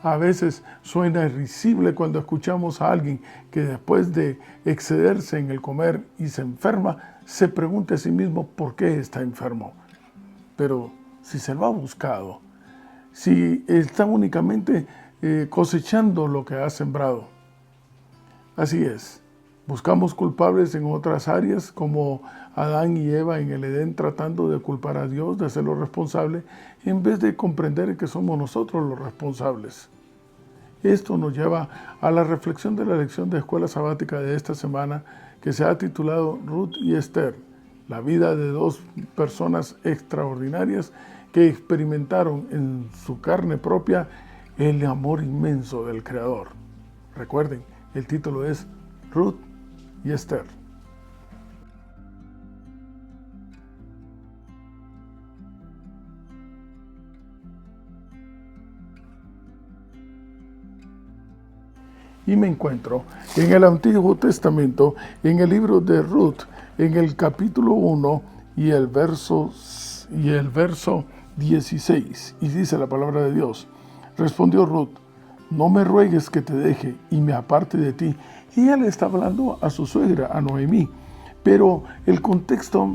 A veces suena irrisible cuando escuchamos a alguien que después de excederse en el comer y se enferma, se pregunta a sí mismo por qué está enfermo. Pero si se lo ha buscado, si está únicamente cosechando lo que ha sembrado. Así es, buscamos culpables en otras áreas como Adán y Eva en el Edén tratando de culpar a Dios, de hacerlo responsable, en vez de comprender que somos nosotros los responsables. Esto nos lleva a la reflexión de la lección de escuela sabática de esta semana que se ha titulado Ruth y Esther, la vida de dos personas extraordinarias que experimentaron en su carne propia el amor inmenso del Creador. Recuerden, el título es Ruth y Esther. Y me encuentro en el Antiguo Testamento, en el libro de Ruth, en el capítulo 1 y el verso 16. Y dice la palabra de Dios: respondió Ruth, no me ruegues que te deje y me aparte de ti. Y ella le está hablando a su suegra, a Noemí. Pero el contexto,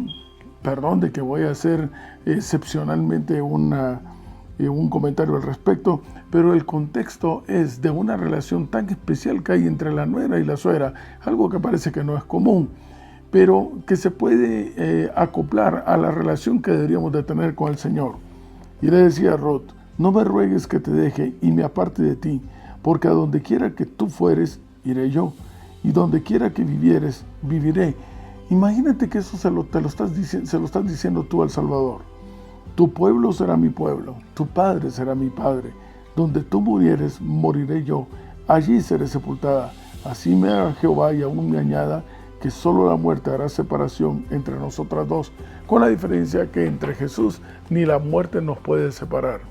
perdón de que voy a hacer excepcionalmente un comentario al respecto, pero el contexto es de una relación tan especial que hay entre la nuera y la suegra, algo que parece que no es común, pero que se puede acoplar a la relación que deberíamos de tener con el Señor. Y le decía a Ruth, no me ruegues que te deje y me aparte de ti, porque a donde quiera que tú fueres, iré yo, y donde quiera que vivieres, viviré. Imagínate que eso se lo estás diciendo tú al Salvador. Tu pueblo será mi pueblo, tu padre será mi padre. Donde tú murieres, moriré yo, allí seré sepultada. Así me haga Jehová y aún me añada que solo la muerte hará separación entre nosotras dos, con la diferencia que entre Jesús ni la muerte nos puede separar.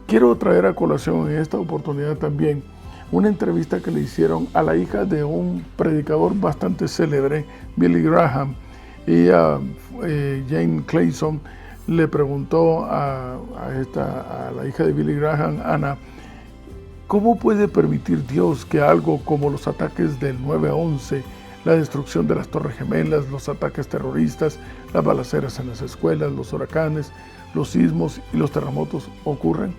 Quiero traer a colación en esta oportunidad también una entrevista que le hicieron a la hija de un predicador bastante célebre, Billy Graham. Ella, Jane Clayson, le preguntó a la hija de Billy Graham, Ana, ¿cómo puede permitir Dios que algo como los ataques del 9/11, la destrucción de las Torres Gemelas, los ataques terroristas, las balaceras en las escuelas, los huracanes, los sismos y los terremotos ocurren?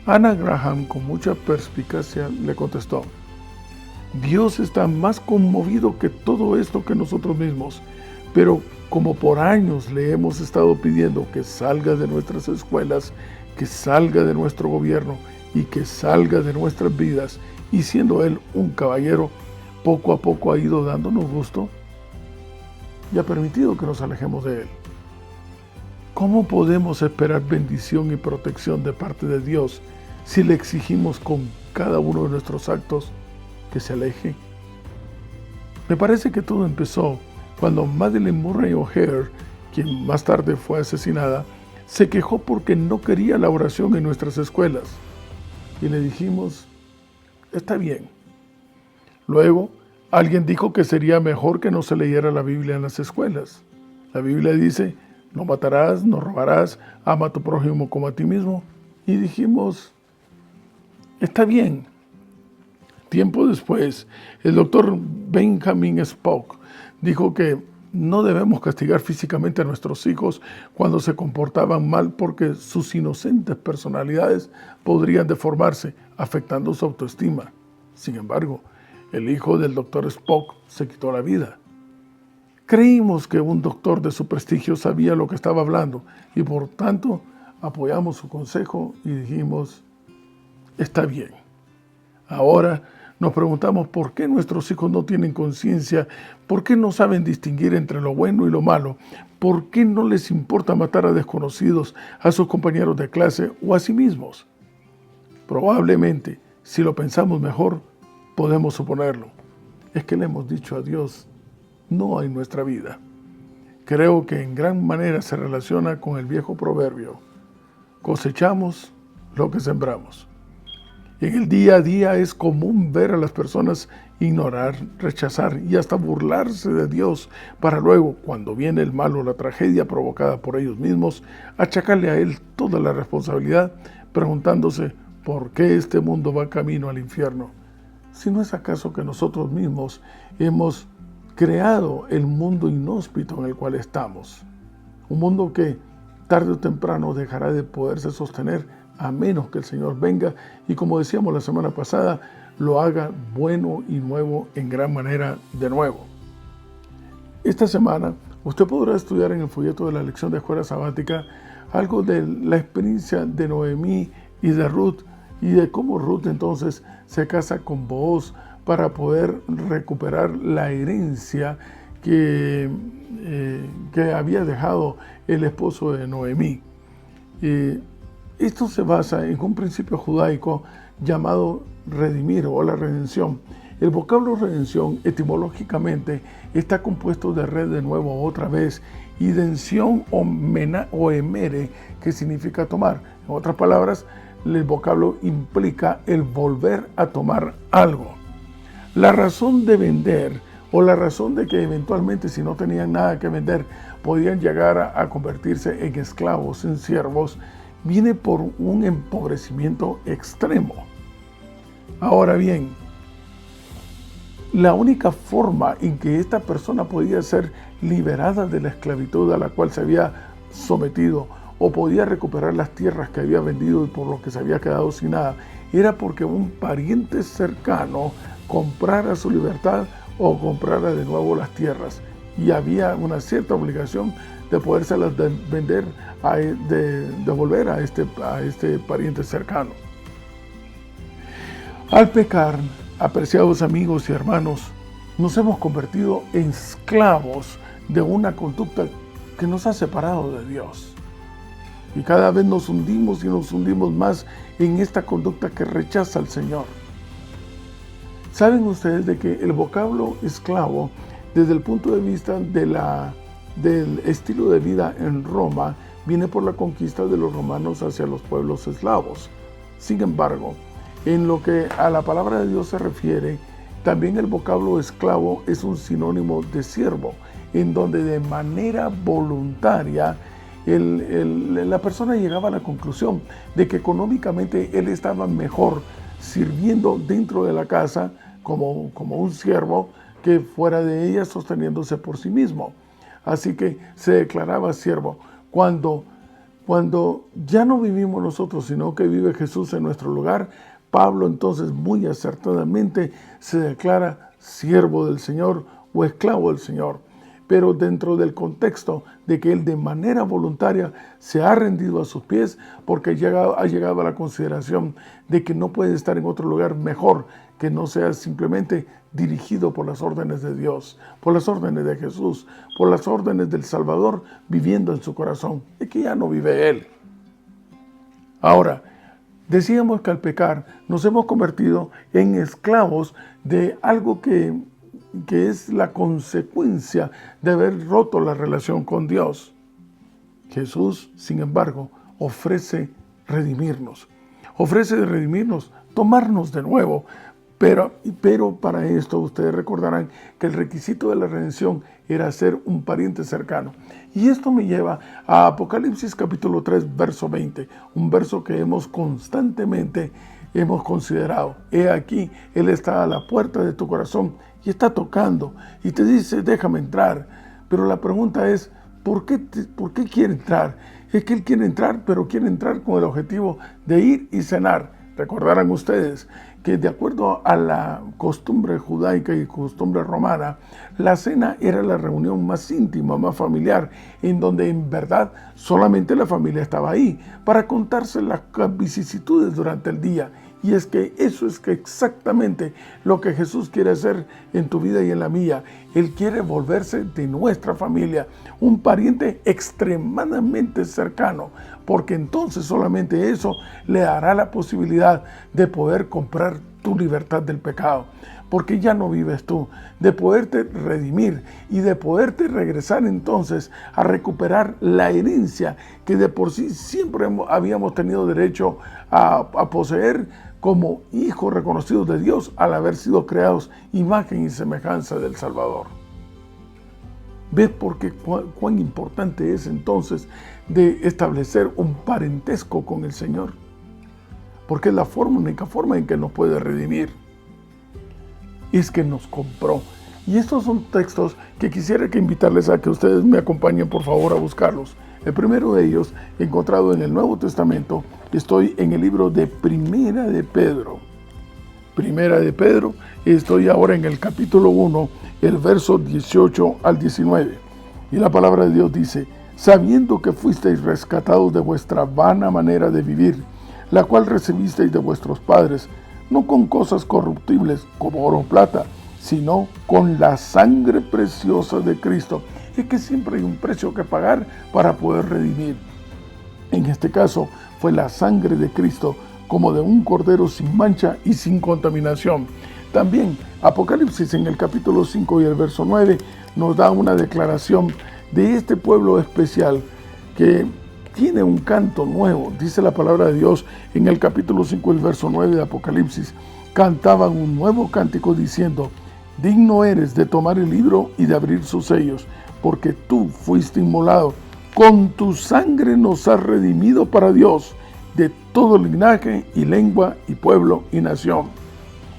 Ana Graham, con mucha perspicacia, le contestó, Dios está más conmovido que todo esto que nosotros mismos, pero como por años le hemos estado pidiendo que salga de nuestras escuelas, que salga de nuestro gobierno y que salga de nuestras vidas, y siendo Él un caballero, poco a poco ha ido dándonos gusto y ha permitido que nos alejemos de Él. ¿Cómo podemos esperar bendición y protección de parte de Dios si le exigimos con cada uno de nuestros actos que se aleje? Me parece que todo empezó cuando Madeleine Murray O'Hair, quien más tarde fue asesinada, se quejó porque no quería la oración en nuestras escuelas. Y le dijimos, está bien. Luego, alguien dijo que sería mejor que no se leyera la Biblia en las escuelas. La Biblia dice, no matarás, no robarás, ama a tu prójimo como a ti mismo. Y dijimos, está bien. Tiempo después, el doctor Benjamin Spock dijo que no debemos castigar físicamente a nuestros hijos cuando se comportaban mal porque sus inocentes personalidades podrían deformarse, afectando su autoestima. Sin embargo, el hijo del doctor Spock se quitó la vida. Creímos que un doctor de su prestigio sabía lo que estaba hablando y por tanto apoyamos su consejo y dijimos, está bien. Ahora nos preguntamos por qué nuestros hijos no tienen conciencia, por qué no saben distinguir entre lo bueno y lo malo, por qué no les importa matar a desconocidos, a sus compañeros de clase o a sí mismos. Probablemente, si lo pensamos mejor, podemos suponerlo. Es que le hemos dicho a Dios no en nuestra vida. Creo que en gran manera se relaciona con el viejo proverbio: cosechamos lo que sembramos. En el día a día es común ver a las personas ignorar, rechazar y hasta burlarse de Dios para luego, cuando viene el mal o la tragedia provocada por ellos mismos, achacarle a Él toda la responsabilidad, preguntándose ¿por qué este mundo va camino al infierno? Si no es acaso que nosotros mismos hemos creado el mundo inhóspito en el cual estamos. Un mundo que tarde o temprano dejará de poderse sostener a menos que el Señor venga y, como decíamos la semana pasada, lo haga bueno y nuevo en gran manera de nuevo. Esta semana usted podrá estudiar en el folleto de la lección de escuela sabática algo de la experiencia de Noemí y de Ruth, y de cómo Ruth entonces se casa con Booz para poder recuperar la herencia que había dejado el esposo de Noemí. Esto se basa en un principio judaico llamado redimir o la redención. El vocablo redención etimológicamente está compuesto de red de nuevo otra vez y dención o emere, que significa tomar. En otras palabras, el vocablo implica el volver a tomar algo. La razón de vender o la razón de que eventualmente, si no tenían nada que vender, podían llegar a convertirse en esclavos, en siervos, viene por un empobrecimiento extremo. Ahora bien, la única forma en que esta persona podía ser liberada de la esclavitud a la cual se había sometido o podía recuperar las tierras que había vendido y por lo que se había quedado sin nada, era porque un pariente cercano comprara su libertad o comprara de nuevo las tierras. Y había una cierta obligación de podérselas vender, de devolver a este pariente cercano. Al pecar, apreciados amigos y hermanos, nos hemos convertido en esclavos de una conducta que nos ha separado de Dios. Y cada vez nos hundimos y nos hundimos más en esta conducta que rechaza al Señor. ¿Saben ustedes de que el vocablo esclavo, desde el punto de vista del estilo de vida en Roma, viene por la conquista de los romanos hacia los pueblos eslavos? Sin embargo, en lo que a la palabra de Dios se refiere, también el vocablo esclavo es un sinónimo de siervo, en donde de manera voluntaria la persona llegaba a la conclusión de que económicamente él estaba mejor sirviendo dentro de la casa como un siervo que fuera de ella sosteniéndose por sí mismo. Así que se declaraba siervo. Cuando ya no vivimos nosotros, sino que vive Jesús en nuestro lugar, Pablo entonces muy acertadamente se declara siervo del Señor o esclavo del Señor, pero dentro del contexto de que él de manera voluntaria se ha rendido a sus pies porque ha llegado a la consideración de que no puede estar en otro lugar mejor que no sea simplemente dirigido por las órdenes de Dios, por las órdenes de Jesús, por las órdenes del Salvador viviendo en su corazón, y que ya no vive él. Ahora, decíamos que al pecar nos hemos convertido en esclavos de algo que es la consecuencia de haber roto la relación con Dios. Jesús, sin embargo, ofrece redimirnos, tomarnos de nuevo, pero para esto ustedes recordarán que el requisito de la redención era ser un pariente cercano. Y esto me lleva a Apocalipsis capítulo 3, verso 20, un verso que constantemente hemos considerado. He aquí, Él está a la puerta de tu corazón y está tocando y te dice, déjame entrar. Pero la pregunta es, ¿por qué quiere entrar? Es que Él quiere entrar, pero quiere entrar con el objetivo de ir y cenar. Recordarán ustedes que de acuerdo a la costumbre judaica y costumbre romana, la cena era la reunión más íntima, más familiar, en donde en verdad solamente la familia estaba ahí para contarse las vicisitudes durante el día. Y es que eso es exactamente lo que Jesús quiere hacer en tu vida y en la mía. Él quiere volverse de nuestra familia, un pariente extremadamente cercano, porque entonces solamente eso le dará la posibilidad de poder comprar tu libertad del pecado. Porque ya no vives tú, de poderte redimir y de poderte regresar entonces a recuperar la herencia que de por sí siempre habíamos tenido derecho a poseer como hijos reconocidos de Dios al haber sido creados imagen y semejanza del Salvador. ¿Ves por qué cuán importante es entonces de establecer un parentesco con el Señor? porque es la única forma en que nos puede redimir. Es que nos compró. Y estos son textos que quisiera invitarles a que ustedes me acompañen, por favor, a buscarlos. El primero de ellos, encontrado en el Nuevo Testamento, estoy en el libro de Primera de Pedro. Primera de Pedro, estoy ahora en el capítulo 1, el verso 18 al 19. Y la palabra de Dios dice: sabiendo que fuisteis rescatados de vuestra vana manera de vivir, la cual recibisteis de vuestros padres, no con cosas corruptibles como oro o plata, sino con la sangre preciosa de Cristo. Es que siempre hay un precio que pagar para poder redimir. En este caso fue la sangre de Cristo, como de un cordero sin mancha y sin contaminación. También Apocalipsis en el capítulo 5 y el verso 9 nos da una declaración de este pueblo especial que tiene un canto nuevo. Dice la palabra de Dios en el capítulo 5 y el verso 9 de Apocalipsis: cantaban un nuevo cántico diciendo: digno eres de tomar el libro y de abrir sus sellos, porque tú fuiste inmolado. Con tu sangre nos has redimido para Dios de todo linaje y lengua y pueblo y nación.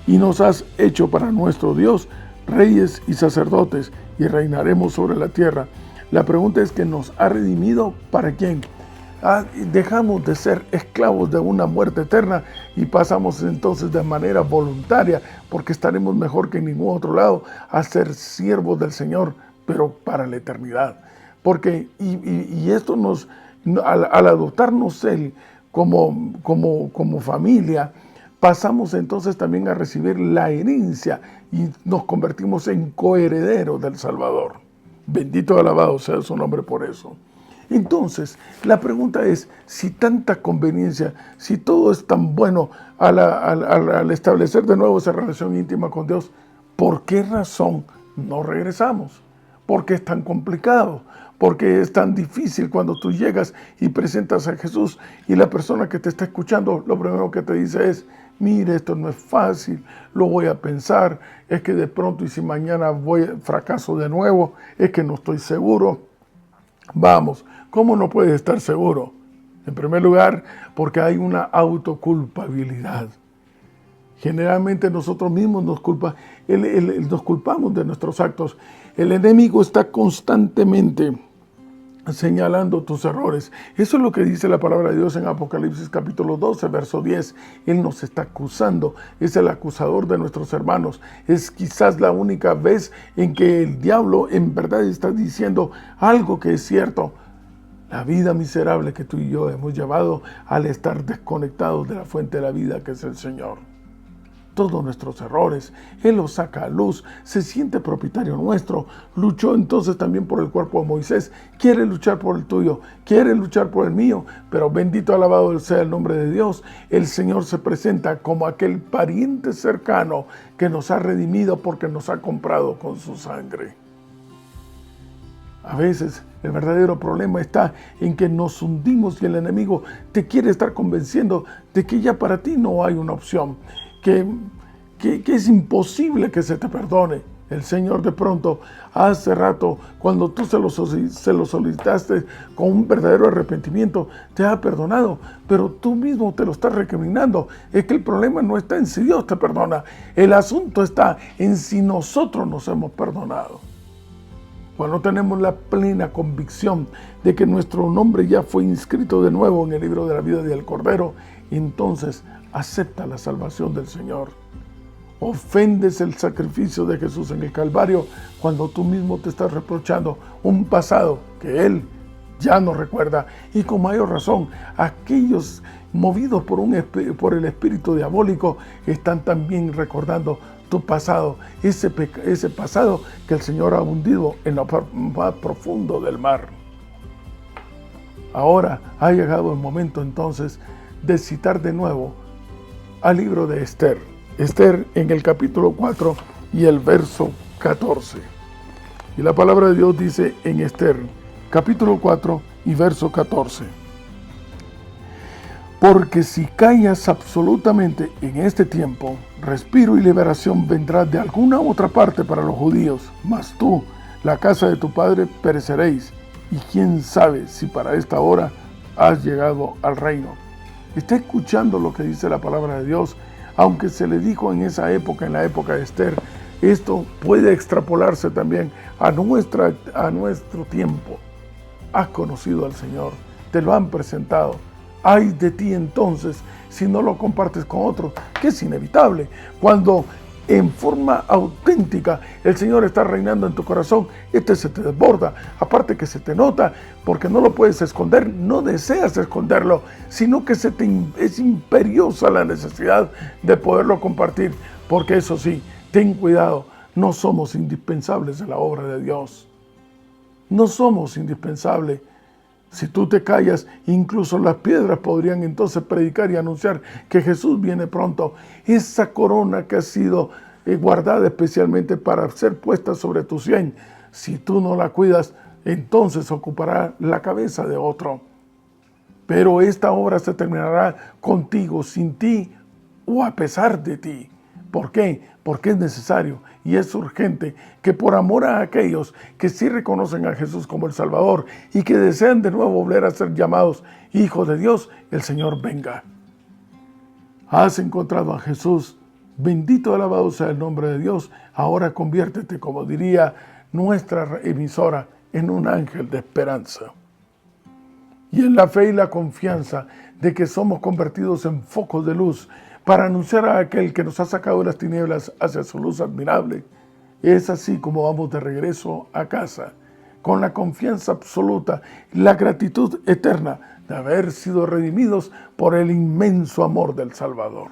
Y nos has hecho para nuestro Dios reyes y sacerdotes, y reinaremos sobre la tierra. La pregunta es: que nos ha redimido ¿para quién? Dejamos de ser esclavos de una muerte eterna y pasamos entonces de manera voluntaria, porque estaremos mejor que en ningún otro lado, a ser siervos del Señor, pero para la eternidad. Porque, y esto nos, al adoptarnos Él como familia, pasamos entonces también a recibir la herencia y nos convertimos en coherederos del Salvador. Bendito y alabado sea su nombre por eso. Entonces, la pregunta es: si tanta conveniencia, si todo es tan bueno al establecer de nuevo esa relación íntima con Dios, ¿por qué razón no regresamos? ¿Por qué es tan complicado? ¿Por qué es tan difícil cuando tú llegas y presentas a Jesús y la persona que te está escuchando, lo primero que te dice es: mire, esto no es fácil, lo voy a pensar, es que de pronto y si mañana fracaso de nuevo, es que no estoy seguro? Vamos, ¿cómo no puedes estar seguro? En primer lugar, porque hay una autoculpabilidad. Generalmente nosotros mismos nos culpamos de nuestros actos. El enemigo está constantemente señalando tus errores. Eso es lo que dice la palabra de Dios en Apocalipsis capítulo 12, verso 10. Él nos está acusando, es el acusador de nuestros hermanos. Es quizás la única vez en que el diablo en verdad está diciendo algo que es cierto. La vida miserable que tú y yo hemos llevado al estar desconectados de la fuente de la vida, que es el Señor. Todos nuestros errores, Él los saca a luz, se siente propietario nuestro, luchó entonces también por el cuerpo de Moisés, quiere luchar por el tuyo, quiere luchar por el mío, pero bendito alabado sea el nombre de Dios. El Señor se presenta como aquel pariente cercano que nos ha redimido porque nos ha comprado con su sangre. A veces el verdadero problema está en que nos hundimos y el enemigo te quiere estar convenciendo de que ya para ti no hay una opción, que es imposible que se te perdone. El Señor de pronto, hace rato, cuando tú se lo solicitaste con un verdadero arrepentimiento, te ha perdonado, pero tú mismo te lo estás recriminando. Es que el problema no está en si Dios te perdona, el asunto está en si nosotros nos hemos perdonado. Cuando tenemos la plena convicción de que nuestro nombre ya fue inscrito de nuevo en el libro de la vida del Cordero, entonces acepta la salvación del Señor. Ofendes el sacrificio de Jesús en el Calvario cuando tú mismo te estás reprochando un pasado que Él ya no recuerda. Y con mayor razón, aquellos movidos por el espíritu diabólico están también recordando tu pasado, ese pasado que el Señor ha hundido en lo más profundo del mar. Ahora ha llegado el momento entonces de citar de nuevo al libro de Esther. Esther en el capítulo 4 y el verso 14. Y la palabra de Dios dice en Esther, capítulo 4 y verso 14. Porque si callas absolutamente en este tiempo, respiro y liberación vendrá de alguna otra parte para los judíos, mas tú, la casa de tu padre, pereceréis, y quién sabe si para esta hora has llegado al reino. está escuchando lo que dice la palabra de Dios. Aunque se le dijo en esa época, en la época de Esther, esto puede extrapolarse también a nuestro tiempo. Has conocido al Señor, te lo han presentado. Ay de ti entonces si no lo compartes con otros, que es inevitable. Cuando en forma auténtica el Señor está reinando en tu corazón, se te desborda, aparte que se te nota, porque no lo puedes esconder, no deseas esconderlo, sino que es imperiosa la necesidad de poderlo compartir, porque eso sí, ten cuidado, no somos indispensables en la obra de Dios. No somos indispensables. Si tú te callas, incluso las piedras podrían entonces predicar y anunciar que Jesús viene pronto. Esa corona que ha sido guardada especialmente para ser puesta sobre tu sien, si tú no la cuidas, entonces ocupará la cabeza de otro. Pero esta obra se terminará contigo, sin ti o a pesar de ti. ¿Por qué? Porque es necesario y es urgente que por amor a aquellos que sí reconocen a Jesús como el Salvador y que desean de nuevo volver a ser llamados hijos de Dios, el Señor venga. Has encontrado a Jesús, bendito alabado sea el nombre de Dios. Ahora conviértete, como diría nuestra emisora, en un ángel de esperanza. Y en la fe y la confianza de que somos convertidos en focos de luz, para anunciar a aquel que nos ha sacado de las tinieblas hacia su luz admirable. Es así como vamos de regreso a casa, con la confianza absoluta, la gratitud eterna de haber sido redimidos por el inmenso amor del Salvador.